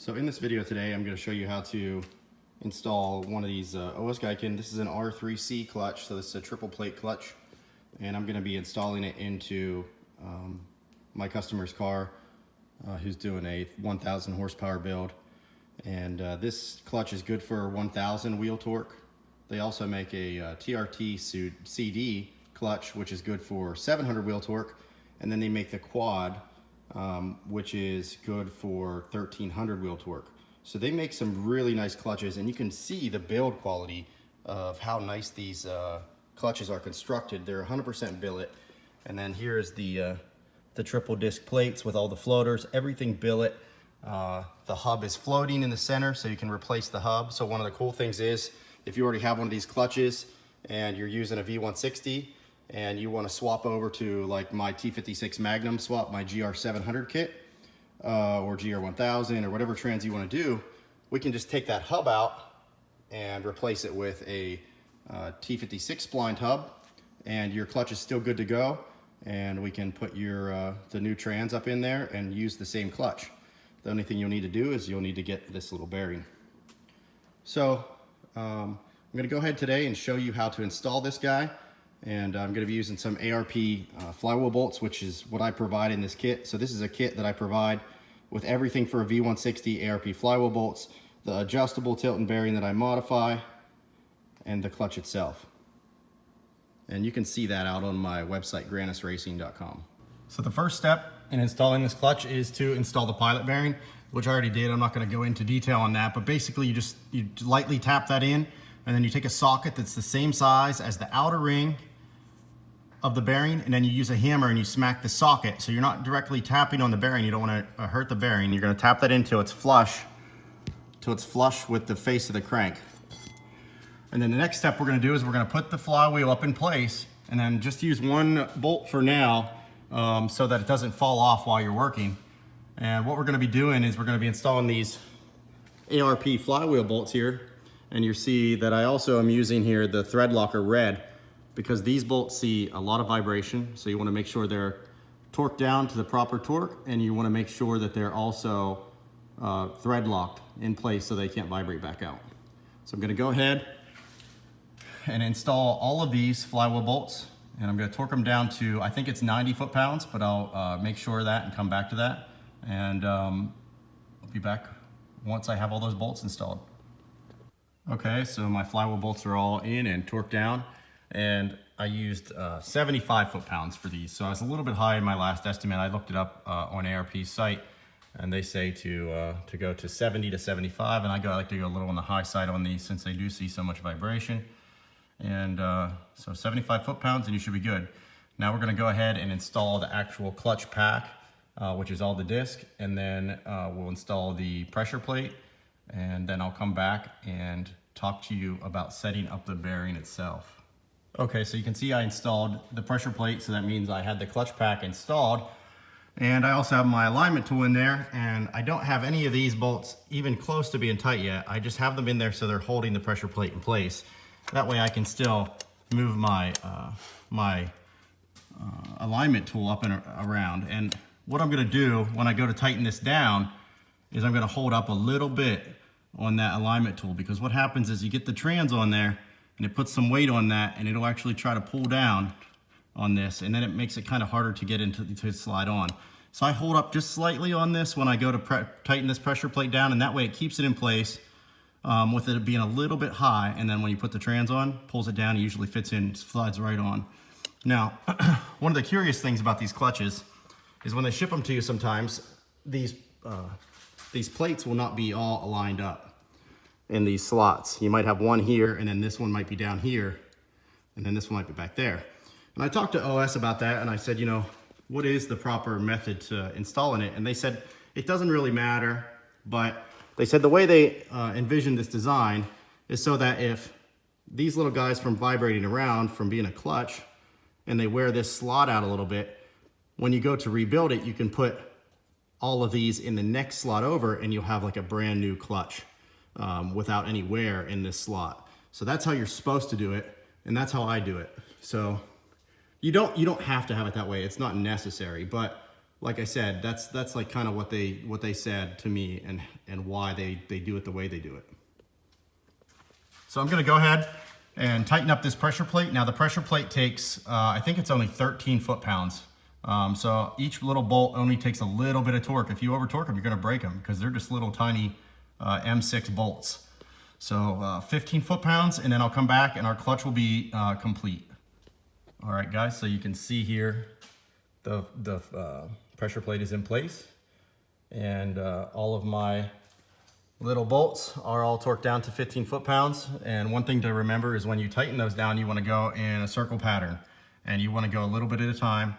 So in this video today, I'm going to show you how to install one of these OS Giken. This is an R3C clutch, so this is a triple plate clutch, and I'm going to be installing it into my customer's car who's doing a 1,000 horsepower build. And this clutch is good for 1,000 wheel torque. They also make a TRT CD clutch, which is good for 700 wheel torque, and then they make the quad, which is good for 1,300 wheel torque. So they make some really nice clutches, and you can see the build quality of how nice these clutches are constructed. They're 100% billet, and then here's the triple disc plates with all the floaters, everything billet. The hub is floating in the center, so you can replace the hub. So one of the cool things is, if you already have one of these clutches and you're using a V160 and you want to swap over to like my T56 Magnum, swap my GR700 kit or GR1000 or whatever trans you want to do, we can just take that hub out and replace it with a T56 splined hub, and your clutch is still good to go, and we can put your the new trans up in there and use the same clutch. The only thing you'll need to do is you'll need to get this little bearing. So I'm going to go ahead today and show you how to install this guy, and I'm going to be using some ARP flywheel bolts, which is what I provide in this kit. So this is a kit that I provide with everything for a V160 ARP flywheel bolts, the adjustable tilt and bearing that I modify, and the clutch itself. And you can see that out on my website, grannasracing.com. So the first step in installing this clutch is to install the pilot bearing, which I already did. I'm not going to go into detail on that, but basically you lightly tap that in, and then you take a socket that's the same size as the outer ring of the bearing, and then you use a hammer and you smack the socket. So you're not directly tapping on the bearing. You don't want to hurt the bearing. You're going to tap that in till it's flush with the face of the crank. And then the next step we're going to do is we're going to put the flywheel up in place, and then just use one bolt for now so that it doesn't fall off while you're working. And what we're going to be doing is we're going to be installing these ARP flywheel bolts here, and you see that I also am using here the thread locker red, because these bolts see a lot of vibration, so you want to make sure they're torqued down to the proper torque, and you want to make sure that they're also thread locked in place so they can't vibrate back out. So I'm going to go ahead and install all of these flywheel bolts, and I'm going to torque them down to, I think it's 90 foot-pounds, but I'll make sure of that and come back to that, and I'll be back once I have all those bolts installed. Okay, so my flywheel bolts are all in and torqued down, and I used 75 foot-pounds for these. So I was a little bit high in my last estimate. I looked it up on ARP's site, and they say to go to 70 to 75, and I like to go a little on the high side on these since they do see so much vibration. And so 75 foot-pounds, and you should be good. Now we're going to go ahead and install the actual clutch pack, which is all the disc, and then we'll install the pressure plate, and then I'll come back and talk to you about setting up the bearing itself. Okay, so you can see I installed the pressure plate, so that means I had the clutch pack installed, and I also have my alignment tool in there, and I don't have any of these bolts even close to being tight yet. I just have them in there so they're holding the pressure plate in place. That way I can still move my alignment tool up and around. And what I'm going to do when I go to tighten this down is I'm going to hold up a little bit on that alignment tool, because what happens is you get the trans on there and it puts some weight on that, and it'll actually try to pull down on this, and then it makes it kind of harder to get into to slide on. So I hold up just slightly on this when I go to tighten this pressure plate down, and that way it keeps it in place with it being a little bit high, and then when you put the trans on, pulls it down, it usually fits in, slides right on. Now, one of the curious things about these clutches is when they ship them to you sometimes, these plates will not be all aligned up in these slots. You might have one here, and then this one might be down here, and then this one might be back there. And I talked to OS about that, and I said, you know, what is the proper method to installing it? And they said, it doesn't really matter, but they said the way they envisioned this design is so that if these little guys from vibrating around from being a clutch, and they wear this slot out a little bit, when you go to rebuild it, you can put all of these in the next slot over, and you'll have like a brand new clutch without any wear in this slot. So that's how you're supposed to do it, and that's how I do it. So you don't have to have it that way. It's not necessary, but like I said, that's like kind of what they said to me and why they do it the way they do it. So I'm gonna go ahead and tighten up this pressure plate. Now the pressure plate takes, I think it's only 13 foot-pounds. So each little bolt only takes a little bit of torque. If you over torque them, you're gonna break them because they're just little tiny M6 bolts. So 15 foot-pounds, and then I'll come back and our clutch will be complete. All right, guys, so you can see here the pressure plate is in place, and all of my little bolts are all torqued down to 15 foot-pounds. And one thing to remember is when you tighten those down, you want to go in a circle pattern, and you want to go a little bit at a time.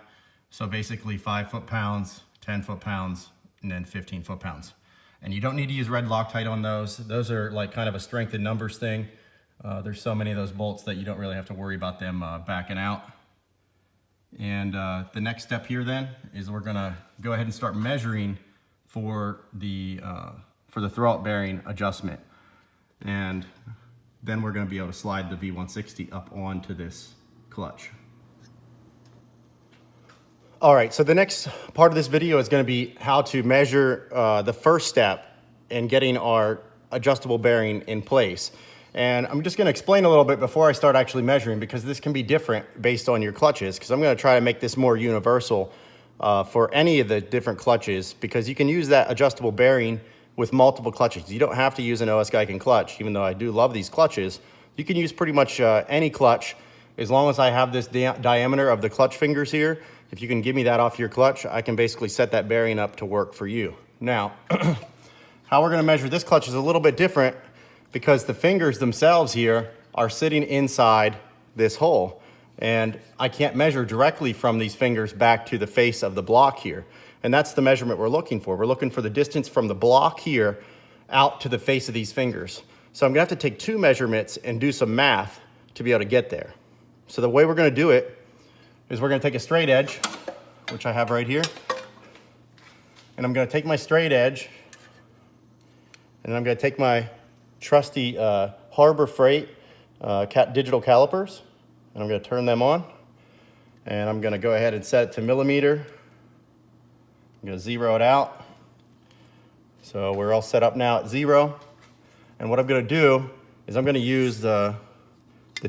So basically 5 foot-pounds, 10 foot-pounds, and then 15 foot-pounds. And you don't need to use red Loctite on those. Those are like kind of a strength in numbers thing. There's so many of those bolts that you don't really have to worry about them backing out. And the next step here then is we're gonna go ahead and start measuring for the throwout bearing adjustment. And then we're gonna be able to slide the V160 up onto this clutch. All right, so the next part of this video is gonna be how to measure the first step in getting our adjustable bearing in place. And I'm just gonna explain a little bit before I start actually measuring, because this can be different based on your clutches, because I'm gonna try to make this more universal for any of the different clutches, because you can use that adjustable bearing with multiple clutches. You don't have to use an OS Giken clutch, even though I do love these clutches. You can use pretty much any clutch, as long as I have this diameter of the clutch fingers here. If you can give me that off your clutch, I can basically set that bearing up to work for you. Now, how we're gonna measure this clutch is a little bit different, because the fingers themselves here are sitting inside this hole. And I can't measure directly from these fingers back to the face of the block here. And that's the measurement we're looking for. We're looking for the distance from the block here out to the face of these fingers. So I'm gonna have to take 2 measurements and do some math to be able to get there. So the way we're gonna do it is we're gonna take a straight edge, which I have right here. And I'm gonna take my straight edge, and I'm gonna take my trusty Harbor Freight digital calipers, and I'm gonna turn them on. And I'm gonna go ahead and set it to millimeter. I'm gonna zero it out. So we're all set up now at 0. And what I'm gonna do is I'm gonna use the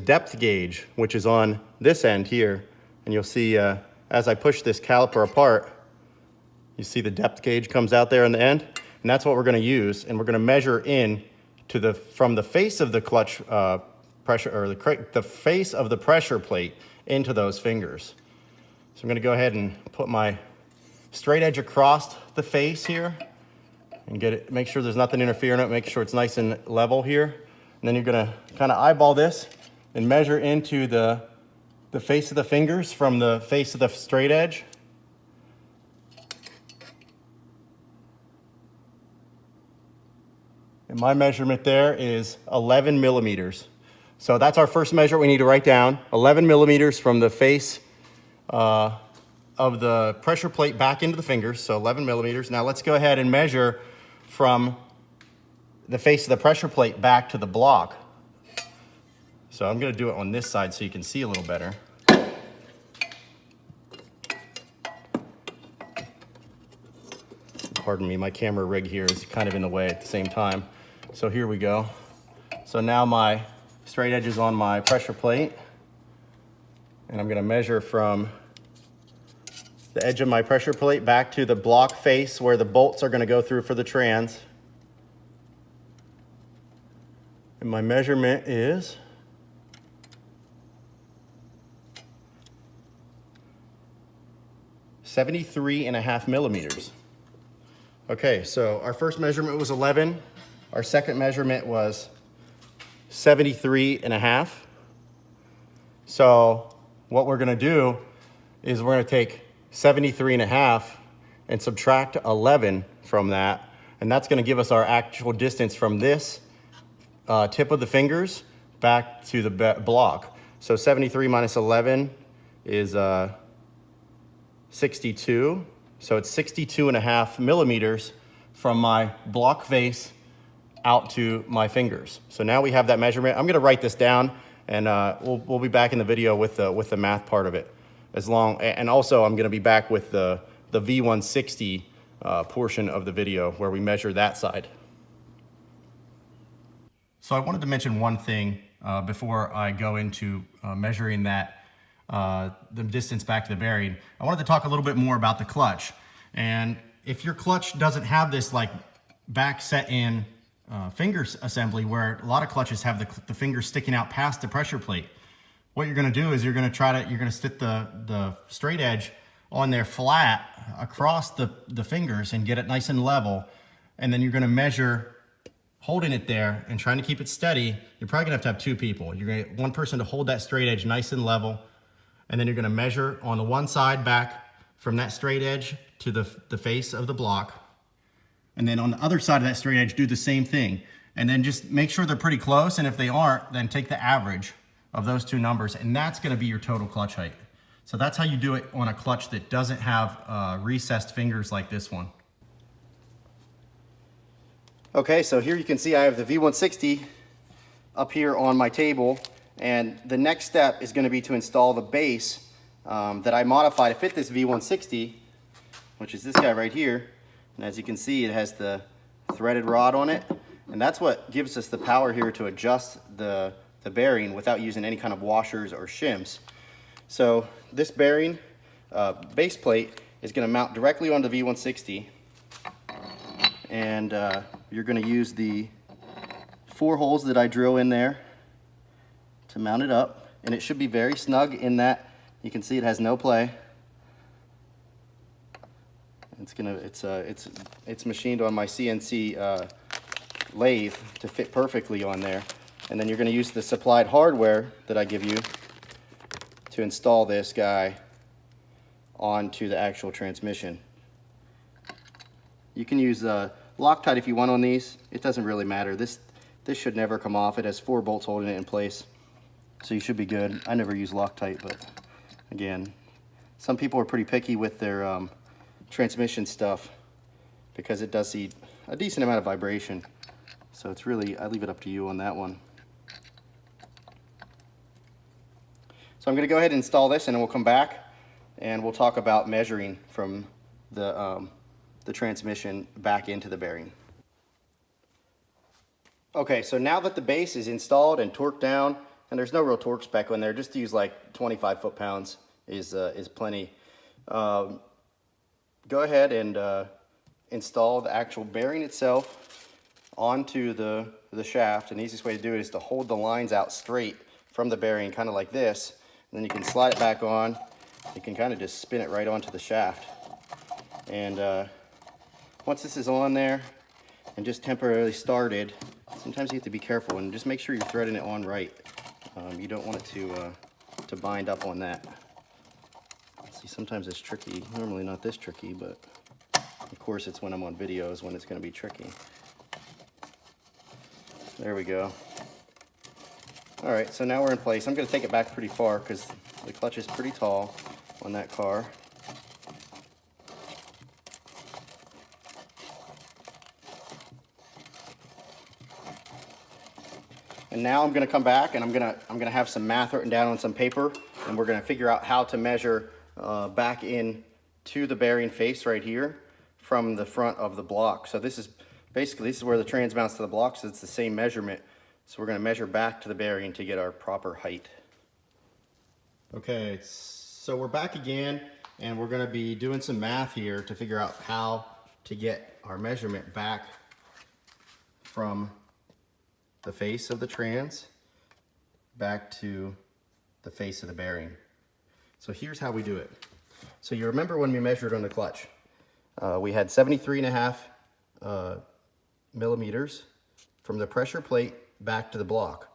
depth gauge, which is on this end here. And you'll see as I push this caliper apart, you see the depth gauge comes out there in the end. And that's what we're gonna use. And we're gonna measure in to from the face of the clutch pressure, or the face of the pressure plate into those fingers. So I'm gonna go ahead and put my straight edge across the face here and make sure there's nothing interfering it, make sure it's nice and level here. And then you're gonna kind of eyeball this and measure into the face of the fingers from the face of the straight edge. And my measurement there is 11 millimeters. So that's our first measure we need to write down. 11 millimeters from the face of the pressure plate back into the fingers, so 11 millimeters. Now let's go ahead and measure from the face of the pressure plate back to the block. So I'm gonna do it on this side so you can see a little better. Pardon me, my camera rig here is kind of in the way at the same time. So here we go. So now my straight edge is on my pressure plate, and I'm gonna measure from the edge of my pressure plate back to the block face where the bolts are gonna go through for the trans. And my measurement is 73.5 millimeters. Okay, so our first measurement was 11. Our second measurement was 73.5. So what we're gonna do is we're gonna take 73.5 and subtract 11 from that. And that's gonna give us our actual distance from this tip of the fingers back to the block. So 73 minus 11 is 62. So it's 62.5 millimeters from my block face out to my fingers. So now we have that measurement. I'm gonna write this down, and we'll be back in the video with the math part of it. And also I'm gonna be back with the the V160 portion of the video where we measure that side. So I wanted to mention one thing before I go into measuring that the distance back to the bearing. I wanted to talk a little bit more about the clutch. And if your clutch doesn't have this like back set in fingers assembly, where a lot of clutches have the fingers sticking out past the pressure plate, what you're going to do is you're going to stick the straight edge on there flat across the fingers and get it nice and level. And then you're going to measure holding it there and trying to keep it steady. You're probably going to have two people. You're going to get one person to hold that straight edge nice and level. And then you're going to measure on the one side back from that straight edge to the face of the block. And then on the other side of that straight edge, do the same thing. And then just make sure they're pretty close. And if they aren't, then take the average of those two numbers. And that's going to be your total clutch height. So that's how you do it on a clutch that doesn't have recessed fingers like this one. Okay, so here you can see I have the V160 up here on my table. And the next step is going to be to install the base that I modified to fit this V160, which is this guy right here. And as you can see, it has the threaded rod on it. And that's what gives us the power here to adjust the bearing without using any kind of washers or shims. So this bearing base plate is going to mount directly onto the V160. And you're going to use the 4 holes that I drill in there to mount it up. And it should be very snug in that. You can see it has no play. It's machined on my CNC lathe to fit perfectly on there. And then you're going to use the supplied hardware that I give you to install this guy onto the actual transmission. You can use Loctite if you want on these. It doesn't really matter. This should never come off. It has 4 bolts holding it in place, so you should be good. I never use Loctite, but again, some people are pretty picky with their transmission stuff because it does see a decent amount of vibration. So it's really, I leave it up to you on that one. So I'm going to go ahead and install this, and then we'll come back and we'll talk about measuring from the transmission back into the bearing. Okay, so now that the base is installed and torqued down, and there's no real torque spec on there, just use like 25 foot-pounds is plenty. Go ahead and install the actual bearing itself onto the shaft. And the easiest way to do it is to hold the lines out straight from the bearing, kind of like this. And then you can slide it back on. You can kind of just spin it right onto the shaft. And once this is on there and just temporarily started, sometimes you have to be careful and just make sure you're threading it on right. You don't want it to bind up on that. See, sometimes it's tricky. Normally not this tricky, but of course it's when I'm on videos when it's going to be tricky. There we go. All right, so now we're in place. I'm going to take it back pretty far because the clutch is pretty tall on that car. And now I'm going to come back and I'm going to have some math written down on some paper, and we're going to figure out how to measure back in to the bearing face right here from the front of the block. So this is where the trans mounts to the block, so it's the same measurement. So we're going to measure back to the bearing to get our proper height. Okay, so we're back again, and we're going to be doing some math here to figure out how to get our measurement back from the face of the trans back to the face of the bearing. So here's how we do it. So you remember when we measured on the clutch, we had 73.5 millimeters from the pressure plate back to the block.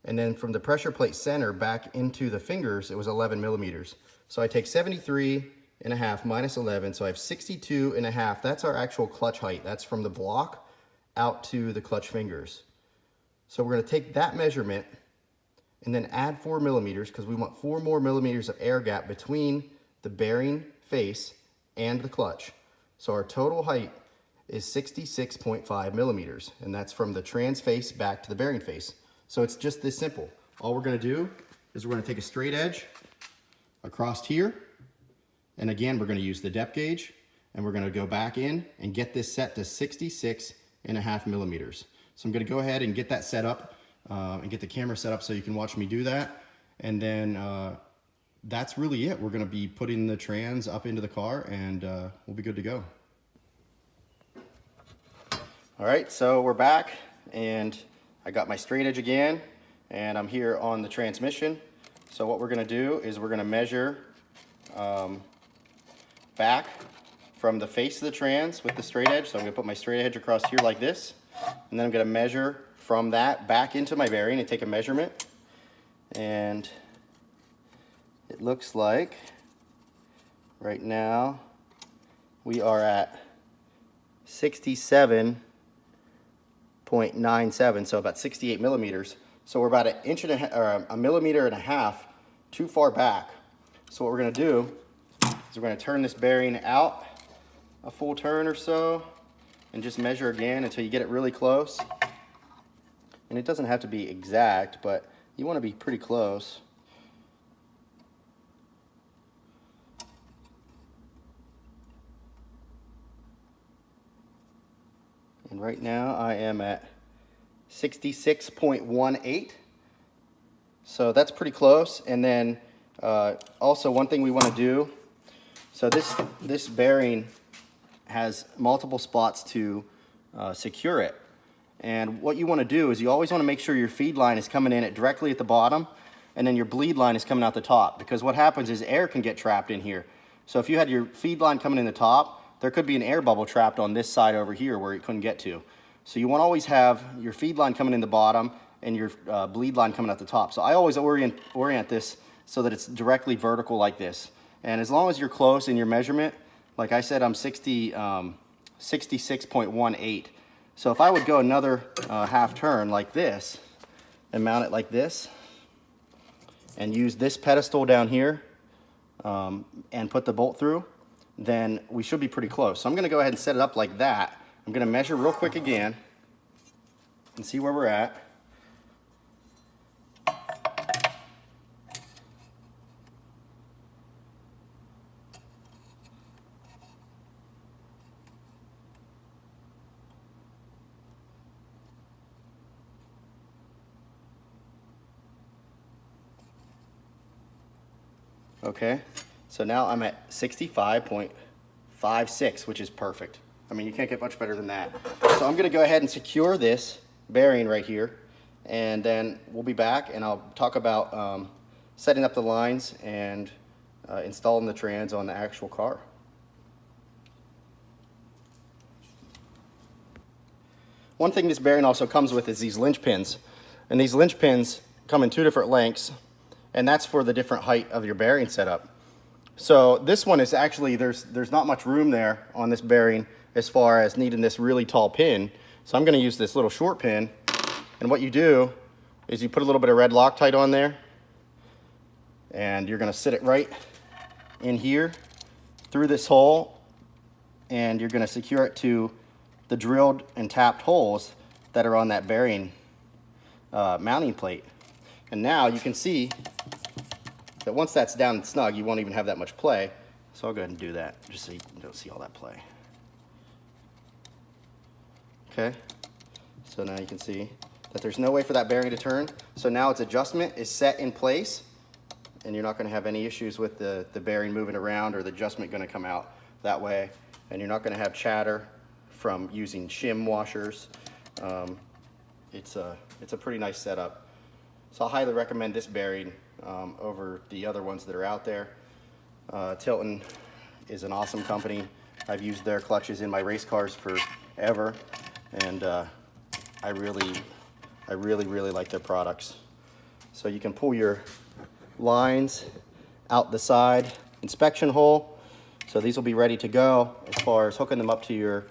And then from the pressure plate center back into the fingers, it was 11 millimeters. So I take 73.5 minus 11, so I have 62.5. That's our actual clutch height. That's from the block out to the clutch fingers. So we're going to take that measurement and then add 4 millimeters because we want 4 more millimeters of air gap between the bearing face and the clutch. So our total height is 66.5 millimeters, and that's from the trans face back to the bearing face. So it's just this simple. All we're going to do is we're going to take a straight edge across here, And again, we're going to use the depth gauge, and we're going to go back in and get this set to 66.5 millimeters. So I'm going to go ahead and get that set up and get the camera set up so you can watch me do that. And then that's really it. We're going to be putting the trans up into the car, and we'll be good to go. All right, so we're back, and I got my straight edge again, and I'm here on the transmission. So what we're going to do is we're going to measure back from the face of the trans with the straight edge. So I'm going to put my straight edge across here like this, and then I'm going to measure from that back into my bearing and take a measurement. And it looks like right now we are at 67.97, so about 68 millimeters. So we're about an inch and a millimeter and a half too far back. So what we're going to do is we're going to turn this bearing out a full turn or so and just measure again until you get it really close. And it doesn't have to be exact, but you want to be pretty close. And right now I am at 66.18. So that's pretty close. And then also one thing we want to do, so this bearing has multiple spots to secure it. And what you want to do is you always want to make sure your feed line is coming in directly at the bottom, and then your bleed line is coming out the top, because what happens is air can get trapped in here. So if you had your feed line coming in the top, there could be an air bubble trapped on this side over here where it couldn't get to. So you want to always have your feed line coming in the bottom and your bleed line coming out the top. So I always orient this so that it's directly vertical like this. And as long as you're close in your measurement, like I said, I'm 66.18. So if I would go another half turn like this and mount it like this and use this pedestal down here and put the bolt through, then we should be pretty close. So I'm going to go ahead and set it up like that. I'm going to measure real quick again and see where we're at. Okay, so now I'm at 65.56, which is perfect. I mean, you can't get much better than that. So I'm going to go ahead and secure this bearing right here, and then we'll be back and I'll talk about setting up the lines and installing the trans on the actual car. One thing this bearing also comes with is these Lynch pins, and these Lynch pins come in 2 different lengths, and that's for the different height of your bearing setup. So this one is actually, there's not much room there on this bearing as far as needing this really tall pin. So I'm going to use this little short pin, and what you do is you put a little bit of red Loctite on there, and you're going to sit it right in here through this hole, and you're going to secure it to the drilled and tapped holes that are on that bearing mounting plate. And now you can see that once that's down and snug, you won't even have that much play. So I'll go ahead and do that just so you don't see all that play. Okay, so now you can see that there's no way for that bearing to turn. So now its adjustment is set in place, and you're not going to have any issues with the bearing moving around or the adjustment going to come out that way. And you're not going to have chatter from using shim washers. It's a pretty nice setup. So I'll highly recommend this bearing over the other ones that are out there. Tilton is an awesome company. I've used their clutches in my race cars forever, and I really like their products. So you can pull your lines out the side inspection hole. So these will be ready to go as far as hooking them up to your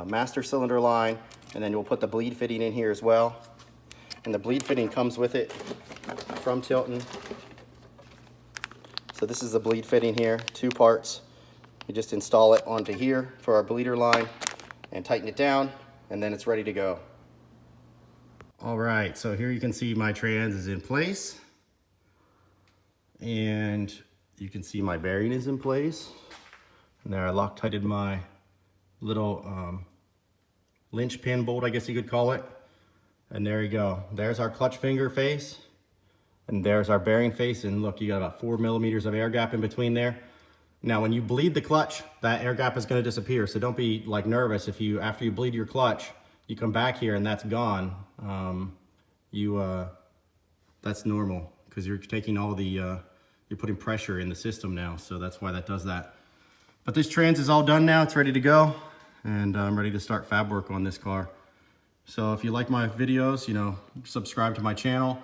master cylinder line, and then you'll put the bleed fitting in here as well. And the bleed fitting comes with it from Tilton. So this is the bleed fitting here, 2 parts. You just install it onto here for our bleeder line and tighten it down, and then it's ready to go. All right, so here you can see my trans is in place, and you can see my bearing is in place. And there I Loctited my little Lynch pin bolt, I guess you could call it. And there you go. There's our clutch finger face. And there's our bearing face. And look, you got about 4 millimeters of air gap in between there. Now, when you bleed the clutch, that air gap is going to disappear. So don't be like nervous if you, after you bleed your clutch, you come back here and that's gone. That's normal because you're taking all the, you're putting pressure in the system now. So that's why that does that. But this trans is all done now. It's ready to go. And I'm ready to start fab work on this car. So if you like my videos, you know, subscribe to my channel.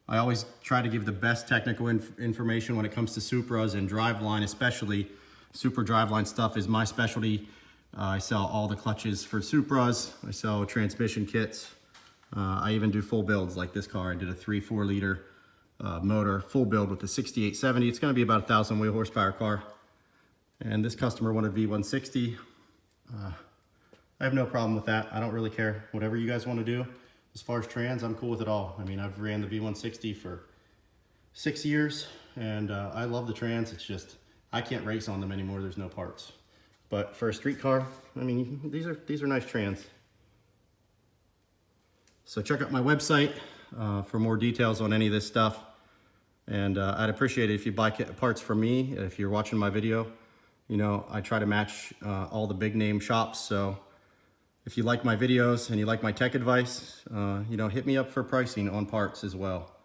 I always try to give the best technical information when it comes to Supras and driveline, especially. Supra driveline stuff is my specialty. I sell all the clutches for Supras. I sell transmission kits. I even do full builds like this car. I did a 3.4 liter motor, full build with the 6870. It's gonna be about 1,000 wheel horsepower car. And this customer wanted V160. I have no problem with that. I don't really care. Whatever you guys want to do. As far as trans, I'm cool with it all. I mean, I've ran the V160 for 6 years, and I love the trans. It's just, I can't race on them anymore. There's no parts. But for a street car, I mean, these are nice trans. So check out my website for more details on any of this stuff. And I'd appreciate it if you buy parts from me. If you're watching my video, you know, I try to match all the big name shops. So if you like my videos and you like my tech advice, you know, hit me up for pricing on parts as well.